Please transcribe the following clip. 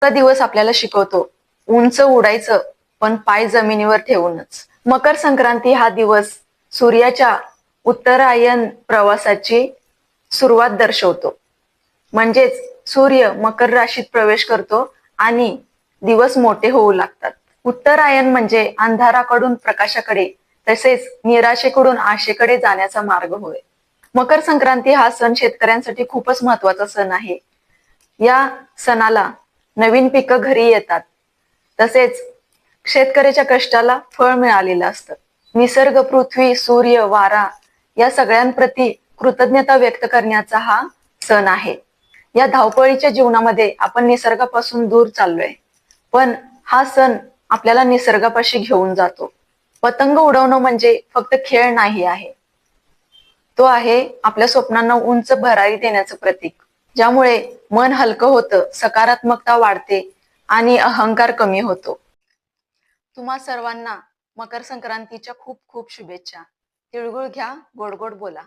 दिवस आपल्याला शिकवतो उंच उडायचं, पण पाय जमिनीवर ठेवूनच. मकर संक्रांती हा दिवस सूर्याच्या उत्तरायण प्रवासाची सुरुवात दर्शवतो. म्हणजेच सूर्य मकर राशीत प्रवेश करतो आणि दिवस मोठे होऊ लागतात. उत्तरायण म्हणजे अंधाराकडून प्रकाशाकडे तसेच निराशेकडून आशेकडे जाण्याचा मार्ग होय. मकर संक्रांती हा सण शेतकऱ्यांसाठी खूपच महत्वाचा सण आहे. या सणाला नवीन पिकं घरी येतात, तसेच शेतकऱ्याच्या कष्टाला फळ मिळालेलं असतं. निसर्ग, पृथ्वी, सूर्य, वारा या सगळ्यांप्रती कृतज्ञता व्यक्त करण्याचा हा सण आहे. या धावपळीच्या जीवनामध्ये आपण निसर्गापासून दूर चाललोय, पण हा सण आपल्याला निसर्गापाशी घेऊन जातो. पतंग उडवणं म्हणजे फक्त खेळ नाही आहे, तो आहे आपल्या स्वप्नांना उंच भरारी देण्याचं प्रतीक, ज्यामुळे मन हलकं होतं, सकारात्मकता वाढते आणि अहंकार कमी होतो. तुम्हा सर्वांना मकर संक्रांतीच्या खूप खूप शुभेच्छा. तिळगुळ घ्या, गोड गोड बोला.